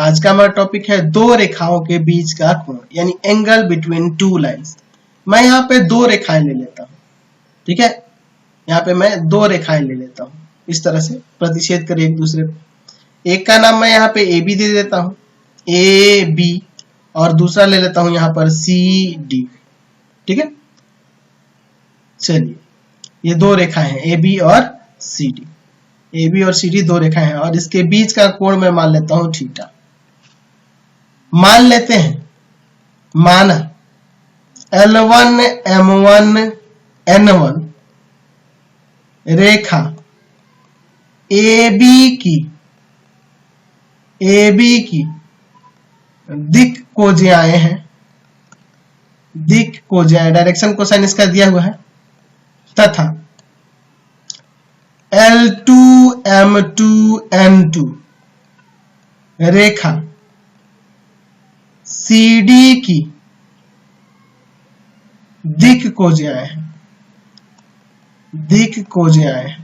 आज का हमारा टॉपिक है दो रेखाओं के बीच का कोण, यानी एंगल बिटवीन टू लाइंस। मैं यहाँ पे दो रेखाएं ले लेता हूँ, ठीक है। यहाँ पे मैं दो रेखाएं ले लेता हूँ, इस तरह से प्रतिच्छेद कर एक दूसरे पे। एक का नाम मैं यहाँ पे ए बी दे देता हूँ, ए बी, और दूसरा ले लेता हूँ यहाँ पर सी डी, ठीक है। चलिए, ये दो रेखाएं हैं ए बी और सी डी। ए बी और सी डी दो रेखाएं हैं और इसके बीच का कोण मैं मान लेता हूं थीटा। मान लेते हैं, माना L1 M1 N1 रेखा AB की दिक् कोज्याएं हैं, दिक् कोज्याएं, डायरेक्शन कोसाइन इसका दिया हुआ है, तथा L2 M2 N2 रेखा CD की दिक् कोज्याएं हैं, दिक् कोज्याएं हैं,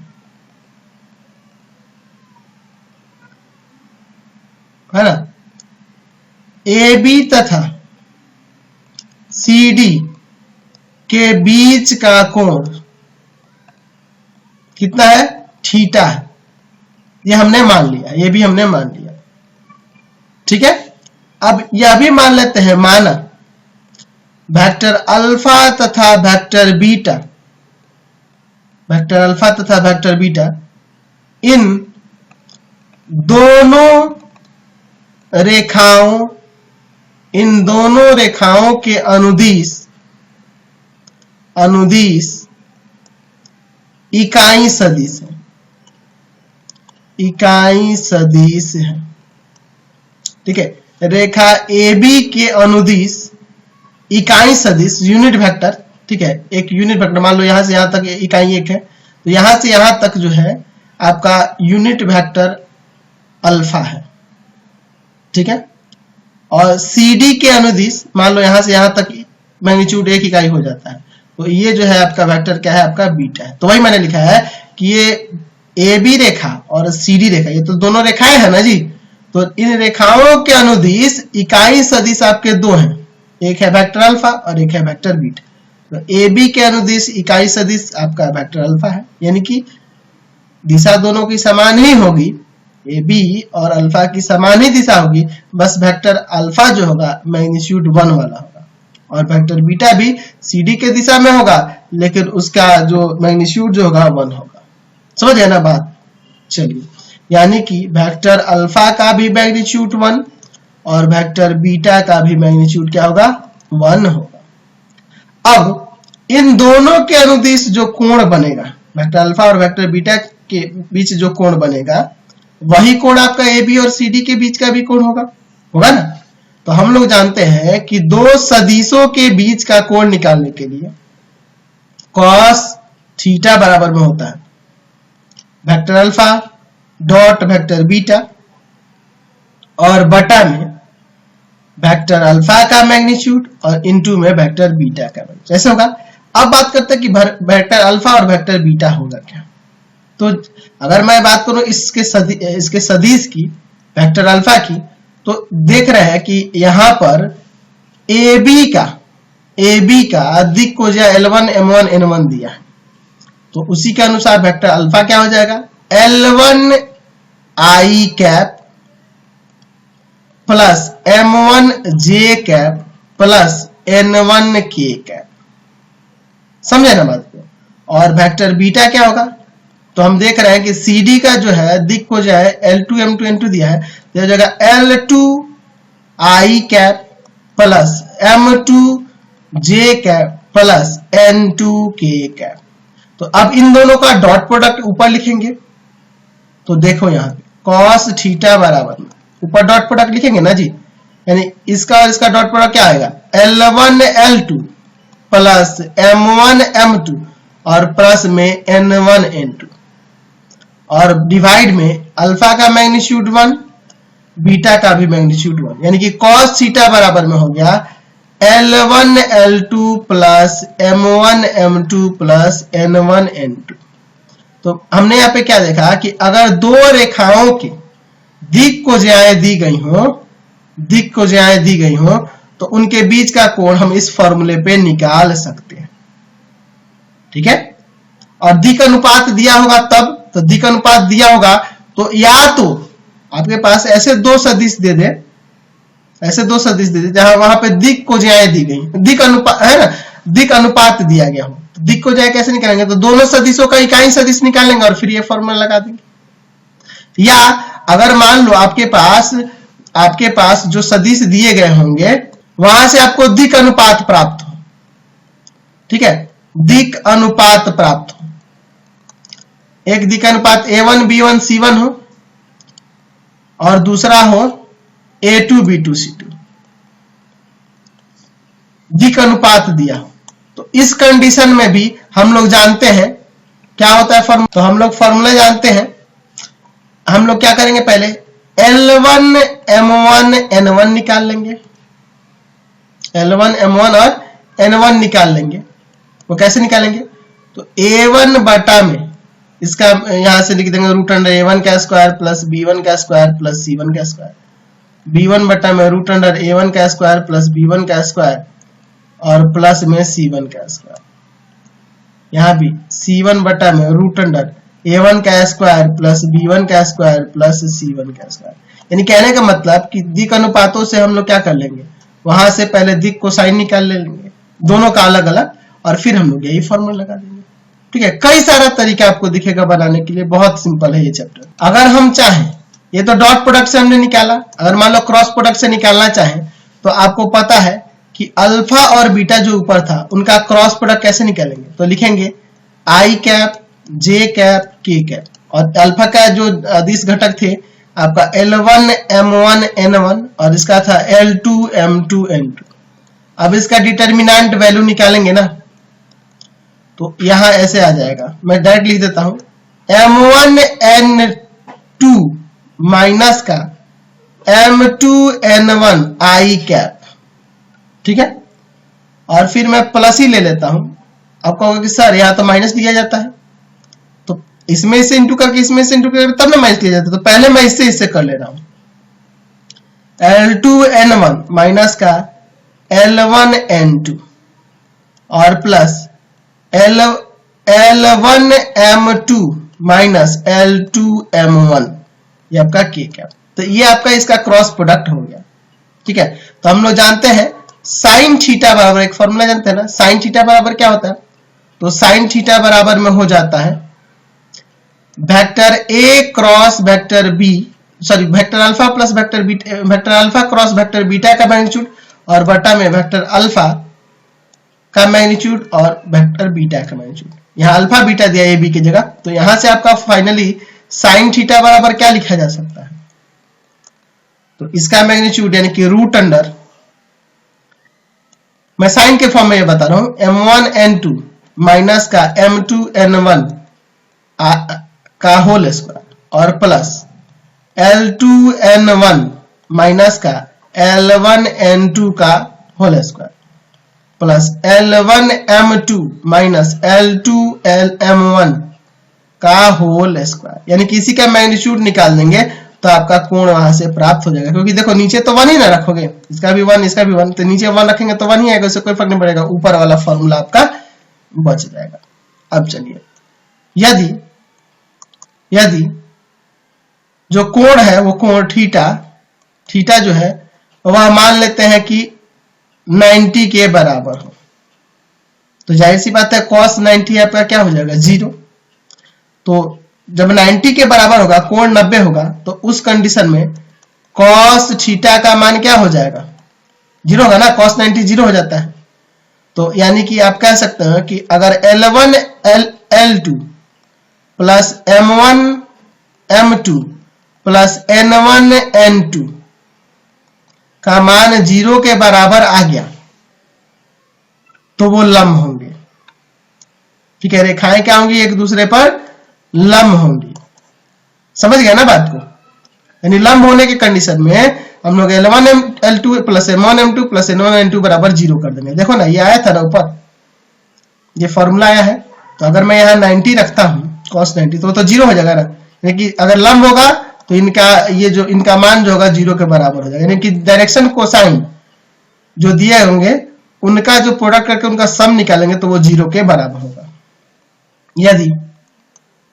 है ना। AB तथा CD के बीच का कोण कितना है? थीटा है। ये हमने मान लिया, ये भी हमने मान लिया, ठीक है। अब यह भी मान लेते हैं, माना वेक्टर अल्फा तथा वेक्टर बीटा, वेक्टर अल्फा तथा वेक्टर बीटा इन दोनों रेखाओं के अनुदिश इकाई सदिश है, इकाई सदिश है, ठीक है। रेखा AB के अनुदिश इकाई सदिश यूनिट वेक्टर, ठीक है। एक यूनिट वेक्टर, मान लो यहां से यहां तक इकाई एक है, तो यहां से यहां तक जो है आपका यूनिट वेक्टर अल्फा है, ठीक है। और CD के अनुदिश मान लो यहां से यहां तक मैग्नीट्यूड एक इकाई हो जाता है, तो ये जो है आपका वेक्टर क्या है? आपका बीटा है। तो वही मैंने लिखा है कि ये AB रेखा और CD रेखा, ये तो दोनों रेखाएं हैं ना जी। तो इन रेखाओं के अनुदिश इकाई सदिश आपके दो हैं, एक है वेक्टर अल्फा और एक है वेक्टर बीटा। तो AB के अनुदिश इकाई सदिश आपका वेक्टर अल्फा है, यानी कि दिशा दोनों की समान ही होगी, AB और अल्फा की समान ही दिशा होगी, बस वेक्टर अल्फा जो होगा मैग्नीट्यूड 1 वाला होगा और वेक्टर बीटा भी CD के दिशा में होगा, लेकिन उसका जो मैग्नीट्यूड जो होगा 1 होगा। समझ गए ना बात? चलिए, यानी कि वेक्टर अल्फा का भी मैग्नीट्यूड 1 और वेक्टर बीटा का भी मैग्नीट्यूड क्या होगा? 1 होगा। अब इन दोनों के अनुदिश जो कोण बनेगा, वेक्टर अल्फा और वेक्टर बीटा के बीच जो कोण बनेगा, वही कोण आपका AB और CD के बीच का भी कोण होगा ना। तो हम लोग जानते हैं कि दो सदिशों के बीच का कोण निकालने के लिए cos थीटा बराबर में होता है vector alpha dot vector beta और बटा में वेक्टर अल्फा का मैग्नीट्यूड और इनटू में वेक्टर बीटा का मैग्नीट्यूड। ऐसे होगा। अब बात करते हैं कि वेक्टर अल्फा और वेक्टर बीटा होगा क्या। तो अगर मैं बात करूं इसके सदिश की, वेक्टर अल्फा की, तो देख रहे हैं कि यहां पर AB का दिक् कोज्या L1 M1 N1 दिया है, तो उसी के अनुसार वेक्टर अल्फा क्या हो जाएगा? L1 I cap plus M1 J cap plus N1 K cap. समझे ना बात को? और वेक्टर बीटा क्या होगा? तो हम देख रहे हैं कि CD का जो है दिक् को जो है L2 M2 N2 दिया है, तो हो जाएगा L2 I cap plus M2 J cap plus N2 K cap. तो अब इन दोनों का डॉट प्रोडक्ट ऊपर लिखेंगे, तो देखो यहाँ पे cos थीटा बराबर में ऊपर डॉट प्रोडक्ट लिखेंगे ना जी, यानी इसका और इसका डॉट प्रोडक्ट क्या आएगा? L1 L2 plus M1 M2 और प्लस में N1 N2 और डिवाइड में अल्फा का मैग्नीट्यूड 1 बीटा का भी मैग्नीट्यूड 1, यानी कि cos थीटा बराबर में हो गया L1 L2 plus M1 M2 plus N1 N2। तो हमने यहाँ पे क्या देखा कि अगर दो रेखाओं की दिक् कोज्याएं दी गई हो दिक कोजाएं दी गई हो तो उनके बीच का कोण हम इस फॉर्मूले पे निकाल सकते हैं। ठीक है, और दिक अनुपात दिया होगा तब, तो दिक अनुपात दिया होगा तो या तो आपके पास ऐसे दो सदिश दे दे, ऐसे दो सदिश दे दे जहां वहां पे दिक कोजाएं दी गई, दिक अनुपात है ना, दिक अनुपात दिया गया हो, तो दिक कोजाएं कैसे निकालेंगे, तो दोनों सदिशों का इकाई सदिश निकालेंगे और फिर ये फॉर्मूला लगा देंगे। या अगर मान लो आपके पास जो सदिश दिए गए होंगे वहां से आपको दिक अनुपात प्राप्त हो, ठीक है, दिक अनुपात प्राप्त हो, एक दिक अनुपात A1 B1 C1 हो और दूसरा हो A2 B2 C2, दिक अनुपात दिया हो, तो इस कंडीशन में भी हम लोग जानते हैं क्या होता है फॉर्मूला, तो हम लोग फॉर्मूला जानते हैं। हम लोग क्या करेंगे, पहले L1 M1 N1 निकाल लेंगे, L1 M1 और N1 निकाल लेंगे। वो कैसे निकालेंगे, तो A1 बटा में इसका यहां से लिख देंगे रूट अंडर A1 का स्क्वायर प्लस B1 का स्क्वायर प्लस C1 का स्क्वायर, B1 बटा में रूट अंडर A1 का स्क्वायर प्लस B1 का स्क्वायर और प्लस में C1 का स्क्वायर, यहां भी C1 बटा में रूट अंडर A1 का स्क्वायर प्लस B1 का स्क्वायर प्लस C1 का स्क्वायर। यानी कहने का मतलब कि दिक अनुपातों से हम लोग क्या कर लेंगे, वहां से पहले दिक को साइन निकाल लेंगे दोनों का अलग अलग और फिर हम लोग यही फॉर्मूला लगा देंगे। ठीक है, कई सारा तरीका आपको दिखेगा बनाने के लिए, बहुत सिंपल है ये चैप्टर। अगर हम चाहें, ये तो डॉट प्रोडक्ट से हमने निकाला, अगर मान लो क्रॉस प्रोडक्ट से निकालना चाहें तो आपको पता है कि अल्फा और बीटा जो ऊपर था उनका क्रॉस प्रोडक्ट कैसे निकालेंगे, तो लिखेंगे आई कैप जे कैप के कैप, और अल्फा का जो अदिश घटक थे आपका L1 M1 N1 और इसका था L2 M2 N2। अब इसका डिटर्मिनेंट वैल्यू निकालेंगे ना, तो यहां ऐसे आ जाएगा, मैं डायरेक्ट लिख देता हूं M1 N2 माइनस का M2 N1 आई कैप। ठीक है, और फिर मैं प्लस ही ले लेता हूं। आप कहोगे कि सर यहां तो माइनस दिया जाता है, तो इसमें से इंटू करके इसमें से इंटू करके तब ना माइनस दिया जाता है, तो पहले मैं इससे कर ले रहा हूं L2 N1 माइनस का L1 N2 और plus L1 M2 minus L2 M1, ये आपका के कैप। तो ये आपका इसका क्रॉस प्रोडक्ट हो गया। ठीक है, तो हम लोग जानते हैं साइन थीटा बराबर, एक फॉर्मूला जानते हैं ना, साइन थीटा बराबर क्या होता है, तो साइन थीटा बराबर में हो जाता है vector A cross vector B, sorry vector alpha plus vector beta, vector alpha cross vector beta का मैग्नीट्यूड और बटा में वेक्टर अल्फा का मैग्नीट्यूड और वेक्टर बीटा का मैग्नीट्यूड। यहाँ अल्फा बीटा दिया ए बी की जगह, तो यहां से आपका फाइनली साइन थीटा बराबर क्या लिखा जा सकता है, तो इसका मैग्नीट्यूड यानी कि रूट अंडर, मैं साइन के फॉर्म में ये बता रहा हूं, M1 N2 माइनस का M2 N1 का होल स्क्वायर और प्लस L2 N1 माइनस का L1 N2 का whole square plus L1 M2 minus L2 M1 का होल स्क्वायर, यानी कि इसी का मैग्नीट्यूड निकाल देंगे तो आपका कोण वहां से प्राप्त हो जाएगा। क्योंकि देखो नीचे तो 1 ही ना रखोगे, इसका भी 1 इसका भी 1, तो नीचे 1 रखेंगे तो 1 ही आएगा, उससे कोई फर्क नहीं पड़ेगा, ऊपर वाला फॉर्मूला आपका बच जाएगा। अब चलिए, यदि जो कोण है वो कोण थीटा जो है वह मान लेते हैं कि 90 के बराबर हो, तो जाहिर सी बात है cos 90 आपका क्या हो जाएगा 0। तो जब 90 के बराबर होगा, कोण 90 होगा, तो उस कंडीशन में cos थीटा का मान क्या हो जाएगा 0 होगा ना, cos 90 0 हो जाता है। तो यानी कि आप कह सकते हैं कि अगर L1 L2 plus M1 M2 plus N1 N2 का मान 0 के बराबर आ गया तो वो लंब होंगे। ठीक है, रेखाएं क्या होंगी, एक दूसरे पर लंब होंगी। समझ गया ना बात को, यानी लंब होने के कंडीशन में हम लोग L1 L2 plus M1 M2 plus N1 N2 बराबर 0 कर देंगे। देखो ना, ये आया था ना ऊपर, ये फॉर्मूला आया है, तो अगर मैं यहाँ 90 रखता हूं cos 90 तो 0 हो जाएगा ना, यानी कि अगर लंब होगा तो इनका ये जो इनका मान जो होगा 0 के बराबर हो जाएगा, यानी कि डायरेक्शन कोसाइन जो दिए होंगे उनका जो प्रोडक्ट करके उनका सम निकालेंगे तो वो 0 के बराबर होगा। यदि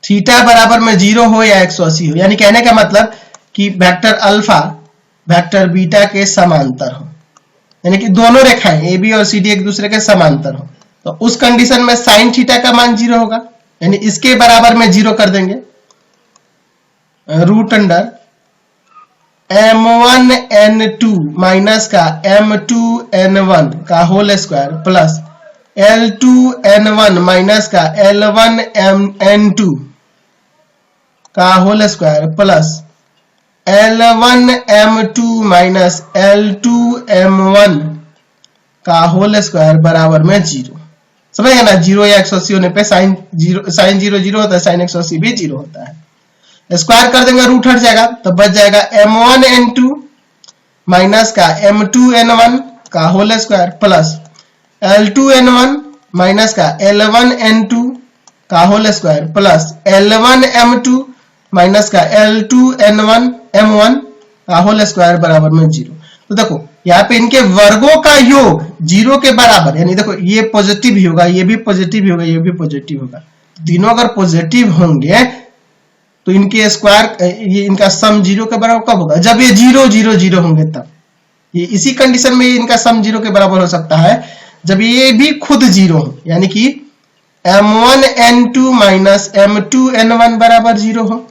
थीटा बराबर में 0 हो या 180 हो, यानी कहने का मतलब कि वेक्टर अल्फा वेक्टर बीटा के समांतर हो, यानी कि दोनों रेखाएं ए बी और सी डी एक दूसरे के समांतर हो, तो उस कंडीशन में साइन थीटा का मान 0 होगा, यानी इसके बराबर में 0 कर देंगे। रूट अंडर m1n2 माइनस का m2n1 का whole square plus l2n1 minus का l1n2 का whole square plus l1m2 minus l2m1 का होल स्क्वायर बराबर में 0। समझ गए ना, 0 या 180 होने पे साइन 0 0 होता है, साइन 180 भी 0 होता है। स्क्वायर कर देंगे, रूट हट जाएगा तो बच जाएगा m1n2 माइनस का m2n1 का whole square plus l2n1 minus का l1n2 का whole square plus l1m2 minus का l2n1 m1 का होल स्क्वायर बराबर में 0। तो देखो यहाँ पे इनके वर्गों का योग 0 के बराबर, यानी देखो ये पॉजिटिव ही होगा, ये भी पॉजिटिव ही होगा, ये भी पॉजिटिव होगा, तीनों अगर पॉजिटिव होंगे तो इनके स्क्वायर ये इनका सम 0 के बराबर कब होगा, जब ये 0 0 0 होंगे तब। ये इसी कंडीशन में इनका सम 0 के बराबर हो सकता है जब ये भी खुद 0 हो, यानी कि m1n2 माइनस m2n1 बराबर 0 हो,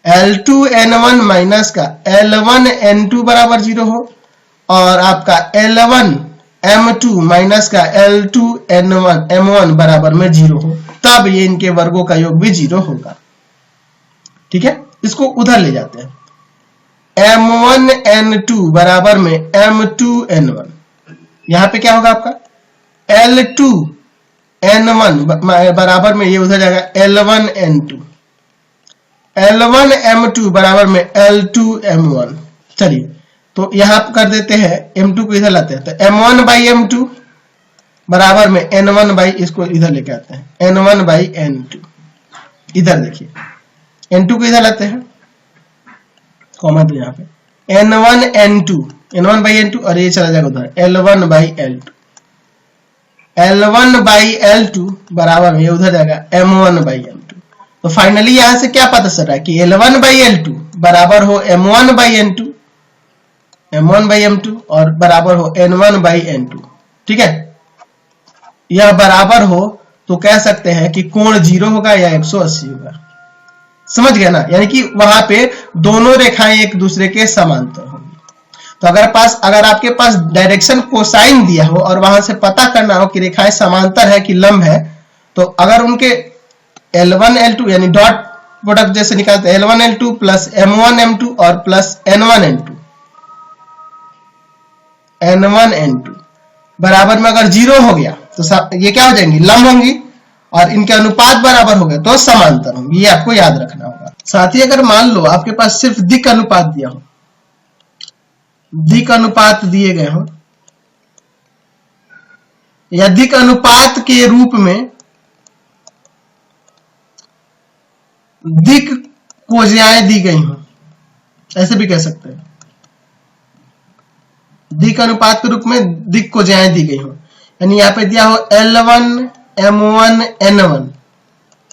l2n1 माइनस का l1n2 बराबर 0 हो, और आपका l1m2 माइनस का l2n1 m1 बराबर में 0 हो, तब ये इनके वर्गों का योग भी 0 होगा। ठीक है, इसको उधर ले जाते हैं। m1n2 बराबर में m2n1, यहां पे क्या होगा आपका l2n1 बराबर में ये उधर जाएगा l1n2, l1m2 बराबर में l2m1। चलिए तो यहां कर देते हैं, m2 को इधर लाते हैं, तो m1 बाई m2 बराबर में n1 बाई, इसको इधर लेके आते हैं n1 बाई n2। इधर देखिए n2 को इधर लाते हैं, कॉमा तो यहाँ पे n1 n2 n1 by n2, और ये चला जाएगा उधर l1 by l2, l1 by l2 बराबर में ये उधर जाएगा m1 बाई m2। तो फाइनली यहां से क्या पता चल रहा है कि l1 बाई l2 बराबर हो m1 by n2, m1 by m2 और बराबर हो n1 बाई n2। ठीक है, यह बराबर हो तो कह सकते हैं कि कोण 0 होगा या 180 होगा। समझ गए ना, यानी कि वहां पे दोनों रेखाएं एक दूसरे के समांतर होंगी। तो अगर आपके पास डायरेक्शन कोसाइन दिया हो और वहां से पता करना हो कि रेखाएं समांतर है कि लंब है, तो अगर उनके L1 L2 यानी डॉट प्रोडक्ट जैसे निकालते हैं L1 L2 plus M1 M2 और plus N1 N2, N1 N2 बराबर में अगर 0 हो गया तो ये क्या हो जाएंगी, लंब होंगी, और इनके अनुपात बराबर हो गए तो समांतर होंगे। ये आपको याद रखना होगा। साथ ही अगर मान लो आपके पास सिर्फ दिक् अनुपात दिया हो, दिक् अनुपात दिए गए हो, या दिक् अनुपात के रूप में दिक् कोज्याएं दी गई हो, ऐसे भी कह सकते हैं, दिक् अनुपात के रूप में दिक् कोज्याएं दी गई हो, यानी यहाँ पे दिया हो L1 M1 N1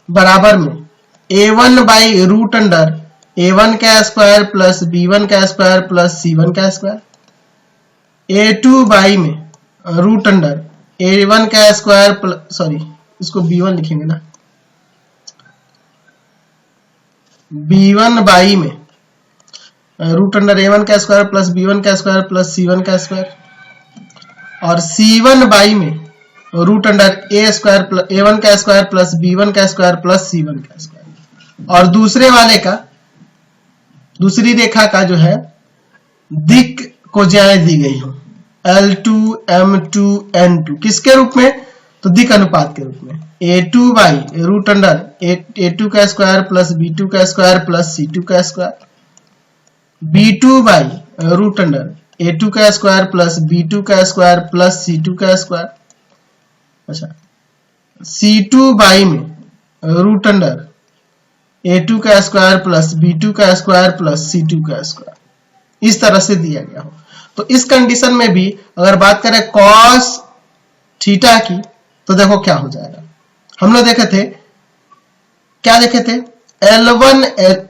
बराबर में A1 by root under A1 का स्क्वायर प्लस B1 का स्क्वायर प्लस C1 का स्क्वायर, A2 बाई में रूट अंडर A1 का स्क्वायर प्लस, सॉरी इसको B1 लिखेंगे ना, B1 बाई में रूट अंडर A1 का स्क्वायर प्लस B1 का स्क्वायर प्लस C1 का स्क्वायर, और C1 बाई में root under A square plus A1 का स्क्वायर प्लस B1 का स्क्वायर प्लस C1 का स्क्वायर, और दूसरे वाले का, दूसरी रेखा का जो है दिक् कोज्याएं दी गई हो L2 M2 N2, किसके रूप में, तो दिक् अनुपात के रूप में A2 by root under A2 का स्क्वायर प्लस B2 का स्क्वायर प्लस C2 का square, B2 by root under A2 का स्क्वायर प्लस B2 का स्क्वायर प्लस C2 का स्क्वायर, अच्छा C2 बाई में रूट अंडर A2 का स्क्वायर प्लस B2 का स्क्वायर प्लस C2 का स्क्वायर, इस तरह से दिया गया हो। तो इस कंडीशन में भी अगर बात करें cos थीटा की, तो देखो क्या हो जाएगा। हम लोग देखे थे, क्या देखे थे, L1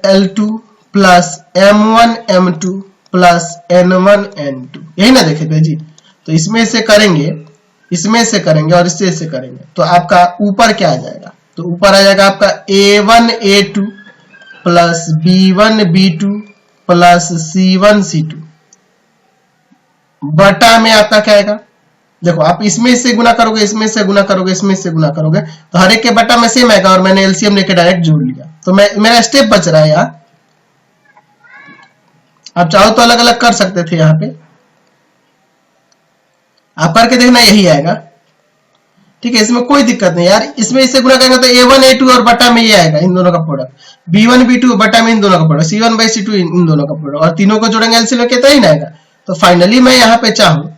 L2 plus M1 M2 plus N1 N2, यही ना देखे थे जी। तो इसमें से करेंगे, इसमें से करेंगे और इससे करेंगे, तो आपका ऊपर क्या आ जाएगा, तो ऊपर आ जाएगा आपका A1 A2 plus B1 B2 plus C1 C2 बटा में आपका क्या आएगा, देखो आप इसमें से गुना करोगे, इसमें से गुना करोगे, इसमें से गुना करोगे, तो हर एक के बटा में सेम आएगा, और मैंने एलसीएम लेके डायरेक्ट जोड़ लिया, तो मेरा स्टेप बच रहा है यहाँ। आप चाहो तो अलग अलग कर सकते थे, यहाँ पे आप करके देखना, यही आएगा। ठीक है, इसमें कोई दिक्कत नहीं यार, इसमें इससे गुना करेंगे तो A1 A2 और बटा में ये आएगा, इन दोनों का प्रोडक्ट, B1 B2 बटा में इन दोनों का प्रोडक्ट, C1 बाई C2 इन दोनों का प्रोडक्ट, और तीनों को जोड़ेंगे एलसीएम लेके तो ही ना आएगा। तो फाइनली मैं यहाँ पे चाहूं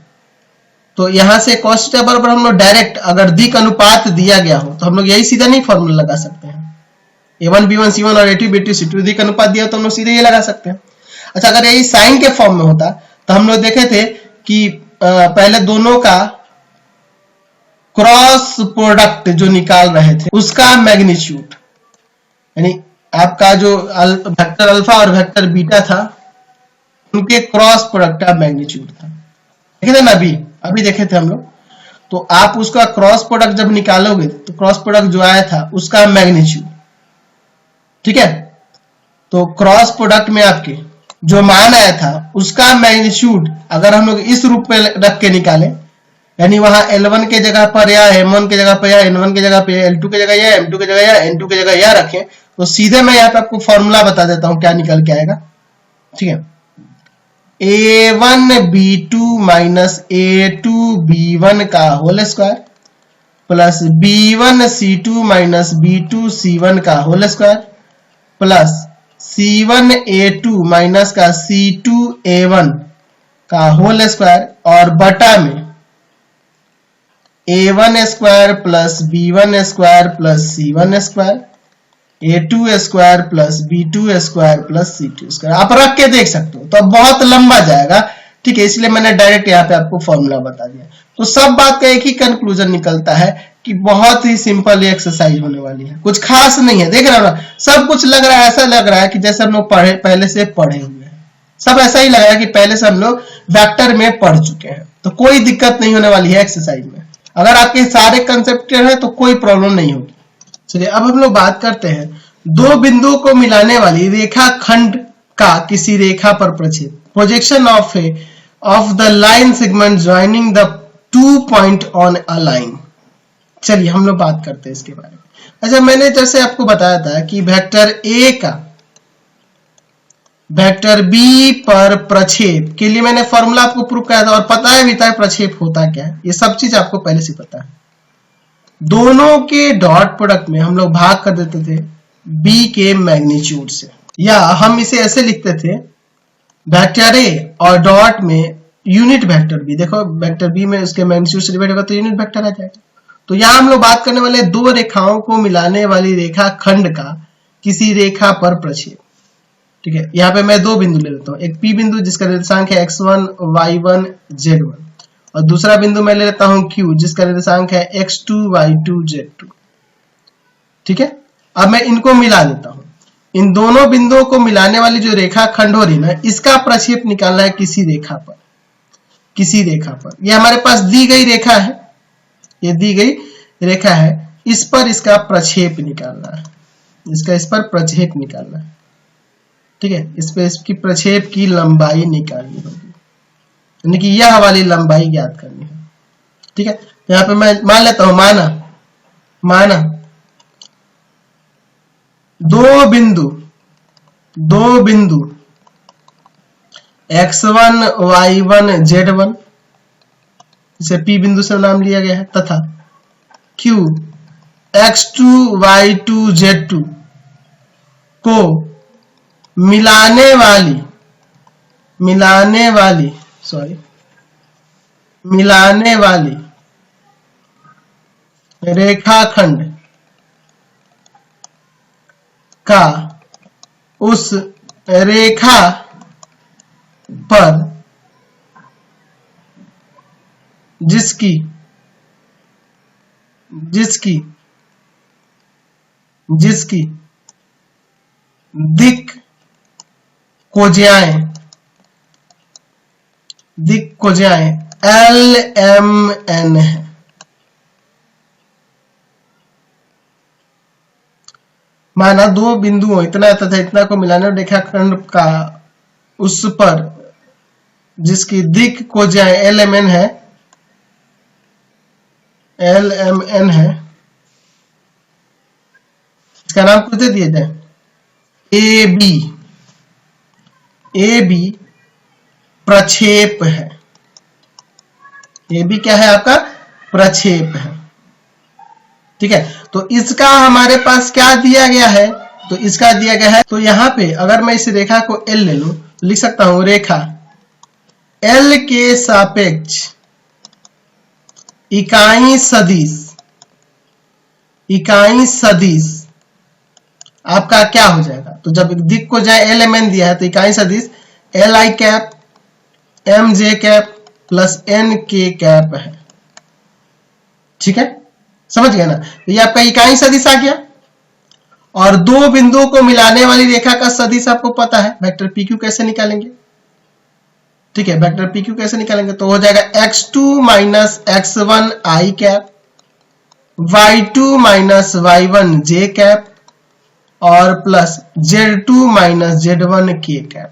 तो यहाँ से cos थीटा बराबर हम लोग डायरेक्ट, अगर दिक अनुपात दिया गया हो तो हम लोग यही सीधा नहीं फॉर्मूला लगा सकते हैं, A1 B1 C1 और A2 B2 C2 दिक अनुपात दिया तो हम लोग सीधे ये लगा सकते हैं। अच्छा, अगर यही साइन के फॉर्म में होता तो हम लोग देखे थे कि पहले दोनों का क्रॉस प्रोडक्ट जो निकाल रहे थे उसका मैग्नीट्यूड, यानी आपका जो वेक्टर अल्फा और वेक्टर बीटा था उनके क्रॉस प्रोडक्ट का मैग्नीट्यूड था, देखे थे ना अभी देखे थे हम लोग। तो आप उसका क्रॉस प्रोडक्ट जब निकालोगे तो क्रॉस प्रोडक्ट जो आया था उसका मैग्नीट्यूड, ठीक है, तो क्रॉस प्रोडक्ट में आपके जो मान आया था उसका मैग्नीट्यूड अगर हम लोग इस रूप में रख के निकाले, यानी वहां L1 के जगह पर या M1 के जगह पर या N1 के जगह पे L2 के जगह या M2 के जगह या N2 के जगह या रखें, तो सीधे मैं यहाँ पे आपको फॉर्मूला बता देता हूं क्या निकल के आएगा। ठीक है, A1 B2 minus A2 B1 का whole square plus B1 C2 minus B2 C1 का whole square plus C1 A2 minus का C2 A1 का होल स्क्वायर, और बटा में A1 square plus B1 square plus C1 square, A2 square plus B2 square plus C2 square. आप रख के देख सकते हो, तो अब बहुत लंबा जाएगा, ठीक है, इसलिए मैंने डायरेक्ट यहाँ पे आपको फॉर्मूला बता दिया। तो सब बात का एक ही कंक्लूजन निकलता है कि बहुत ही सिंपल एक्सरसाइज होने वाली है, कुछ खास नहीं है। देख रहे हो ना, सब कुछ लग रहा है, ऐसा लग रहा है कि जैसे हम लोग पहले से पढ़े हुए हैं, सब ऐसा ही लग रहा है कि पहले से हम लोग वेक्टर में पढ़ चुके हैं, तो कोई दिक्कत नहीं होने वाली है एक्सरसाइज में। अगर आपके सारे कंसेप्ट है तो कोई प्रॉब्लम नहीं होगी। चलिए अब हम लोग बात करते हैं दो बिंदुओं को मिलाने वाली रेखा खंड का किसी रेखा पर प्रक्षेप, projection of the line segment joining the 2 point on a line. चलिए हम लोग बात करते हैं इसके बारे में। अच्छा, मैंने जैसे आपको बताया था कि वेक्टर ए का वेक्टर बी पर प्रक्षेप के लिए मैंने फॉर्मूला आपको प्रूव कराया था, और पता है भी था प्रक्षेप होता क्या है, ये सब चीज आपको पहले से पता है। दोनों के डॉट प्रोडक्ट में हम लोग भाग कर देते थे बी के मैग्नीट्यूड से, या हम इसे ऐसे लिखते थे वेक्टर ए और डॉट में यूनिट वेक्टर बी। देखो वेक्टर बी में उसके मैग्नीट्यूड से डिवाइड होगा तो यूनिट वेक्टर आ जाएगा। तो यहां हम लोग बात करने वाले दो रेखाओं को मिलाने वाली रेखा खंड का किसी रेखा पर प्रक्षेप। ठीक है, यहाँ पे मैं दो बिंदु ले लेता हूँ, एक पी बिंदु जिसका निर्देशांक है x1 y1 z1, और दूसरा बिंदु मैं ले लेता हूँ q जिसका निर्देशांक है x2 y2 z2। ठीक है, अब मैं इनको मिला देता हूँ। इन दोनों बिंदुओं को मिलाने वाली जो रेखा खंड हो रही है ना, इसका प्रक्षेप निकालना है किसी रेखा पर, किसी रेखा पर। ये हमारे पास दी गई रेखा है, ये दी गई रेखा है, इस पर इसका प्रक्षेप निकालना है, इस पर प्रक्षेप निकालना है। ठीक है, इस पे इसकी प्रक्षेप की लंबाई निकालनी होगी, यानी कि यह वाली लंबाई ज्ञात करनी है। ठीक है, तो यहाँ पे मैं मान लेता हूं, माना दो बिंदु x1 y1 z1, इसे p बिंदु से नाम लिया गया है, तथा q x2 y2 z2 को मिलाने वाली रेखाखंड का उस रेखा पर जिसकी दिक् कोज्याएं LMN है। माना दो बिंदुओं इतना तथा इतना को मिलाने रेखाखंड का उस पर जिसकी दिक् कोज्याएं LMN है, इसका नाम कुछ दे दिया जाए AB प्रक्षेप है। AB क्या है आपका? प्रक्षेप है। ठीक है, तो इसका हमारे पास क्या दिया गया है? तो इसका दिया गया है, तो यहां पे अगर मैं इस रेखा को L ले लूं तो लिख सकता हूं रेखा L के सापेक्ष इकाई सदिश आपका क्या हो जाएगा? तो जब दिक् को जाए LMN दिया है तो इकाई सदिश LI cap MJ cap plus NK cap है। ठीक है, समझ गए ना? तो ये आपका इकाई सदिश आ गया। और दो बिंदुओं को मिलाने वाली रेखा का सदिश आपको पता है, वेक्टर PQ कैसे निकालेंगे? ठीक है, वेक्टर PQ कैसे निकालेंगे? तो हो जाएगा x2 minus x1 I cap, y2 minus y1 J cap और plus Z2 minus Z1 K cap.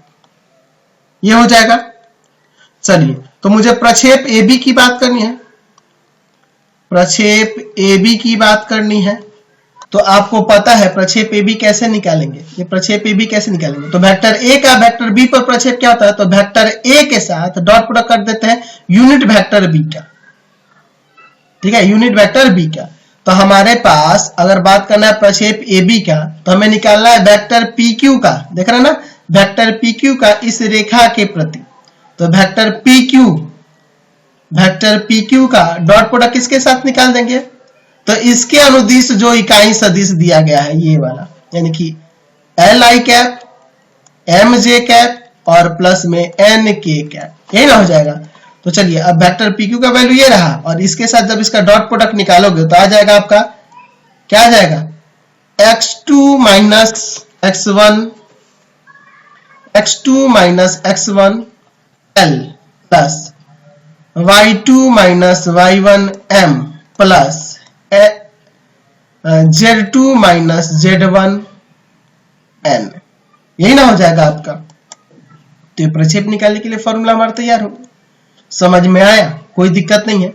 ये हो जाएगा। चलिए, तो मुझे प्रक्षेप AB की बात करनी है। प्रक्षेप AB की बात करनी है तो आपको पता है प्रक्षेप AB कैसे निकालेंगे। ये प्रक्षेप AB कैसे निकालेंगे? तो वेक्टर A का वेक्टर B पर प्रक्षेप क्या होता है? तो वेक्टर A के साथ डॉट प्रोडक्ट कर देते हैं यूनिट वेक्टर B का। ठीक है, यूनिट वेक्टर B का। तो हमारे पास अगर बात करना है प्रक्षेप AB का तो हमें निकालना है वेक्टर PQ का। देख रहे हैं ना, वेक्टर PQ का इस रेखा के प्रति। तो वेक्टर PQ का डॉट प्रोडक्ट किसके साथ निकाल देंगे? तो इसके अनुदिश जो इकाई सदिश दिया गया है ये वाला, यानी कि LI कैप MJ कैप और प्लस में NK कैप, यही ना हो जाएगा। तो चलिए, अब वेक्टर PQ का वैल्यू ये रहा और इसके साथ जब इसका डॉट प्रोडक्ट निकालोगे तो आ जाएगा आपका, क्या आ जाएगा? x2 minus x1 L plus y2 minus y1 M plus Z2 minus Z1 N, यही ना हो जाएगा आपका। तो ये प्रक्षेप निकालने के लिए फॉर्मूला हमारा तैयार हो। समझ में आया? कोई दिक्कत नहीं है।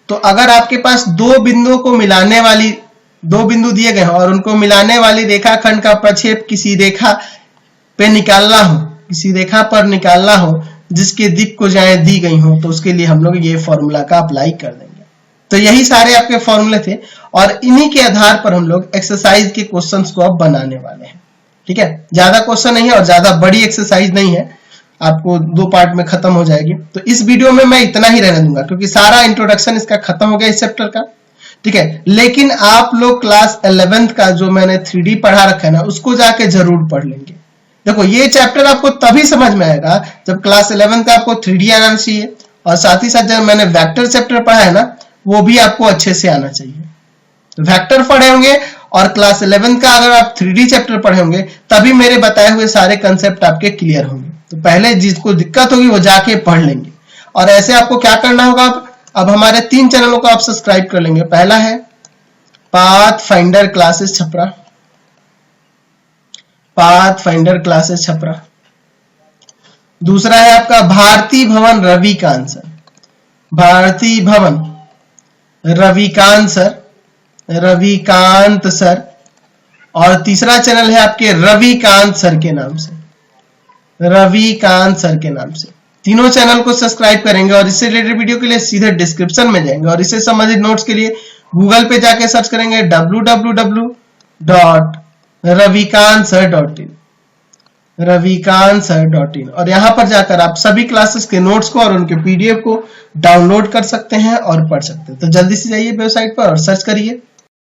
तो अगर आपके पास दो बिंदुओं को मिलाने वाली, दो बिंदु दिए गए हैं और उनको मिलाने वाली रेखाखंड का प्रक्षेप किसी रेखा पे निकालना हो, किसी रेखा पर निकालना हो जिसके दिक् कोज्याएं दी गई हो, तो उसके लिए हम लोग ये फॉर्मूला का अप्लाई कर देंगे। तो यही सारे आपके फॉर्मूले थे और इन्हीं के आधार पर हम लोग एक्सरसाइज के क्वेश्चंस को अब बनाने वाले हैं। ठीक है, ज्यादा क्वेश्चन नहीं है और ज्यादा बड़ी एक्सरसाइज नहीं है, आपको दो पार्ट में खत्म हो जाएगी। तो इस वीडियो में मैं इतना ही रहने दूंगा क्योंकि सारा इंट्रोडक्शन इसका खत्म हो गया इस चैप्टर का। ठीक है, लेकिन आप लोग क्लास 11th का जो मैंने 3D पढ़ा रखा है ना, उसको जाके जरूर पढ़ लेंगे। देखो, ये चैप्टर आपको तभी समझ में आएगा जब क्लास 11 का आपको 3D आना चाहिए और साथ ही साथ जब मैंने वेक्टर चैप्टर पढ़ा है ना, वो भी आपको अच्छे से आना चाहिए। तो वेक्टर पढ़े होंगे और क्लास 11 का अगर आप 3D चैप्टर पढ़े होंगे तभी मेरे बताए हुए सारे कंसेप्ट आपके क्लियर होंगे। तो पहले जिसको दिक्कत होगी वो जाके पढ़ लेंगे। और ऐसे आपको क्या करना होगा, अब हमारे 3 चैनलों को आप सब्सक्राइब कर लेंगे। पहला है pathfinder classes Chhapra, pathfinder classes Chhapra. दूसरा है आपका भारती भवन रविकांत सर, भारती भवन रविकांत सर। और तीसरा चैनल है आपके रविकांत सर के नाम से, रविकांत सर के नाम से। तीनों चैनल को सब्सक्राइब करेंगे और इससे रिलेटेड वीडियो के लिए सीधे डिस्क्रिप्शन में जाएंगे और इससे संबंधित नोट्स के लिए गूगल पे जाके सर्च करेंगे www.ravikansir.in, ravikansir.in, और यहां पर जाकर आप सभी क्लासेस के नोट्स को और उनके पीडीएफ को डाउनलोड कर सकते हैं और पढ़ सकते हैं। तो जल्दी से जाइए वेबसाइट पर और सर्च करिए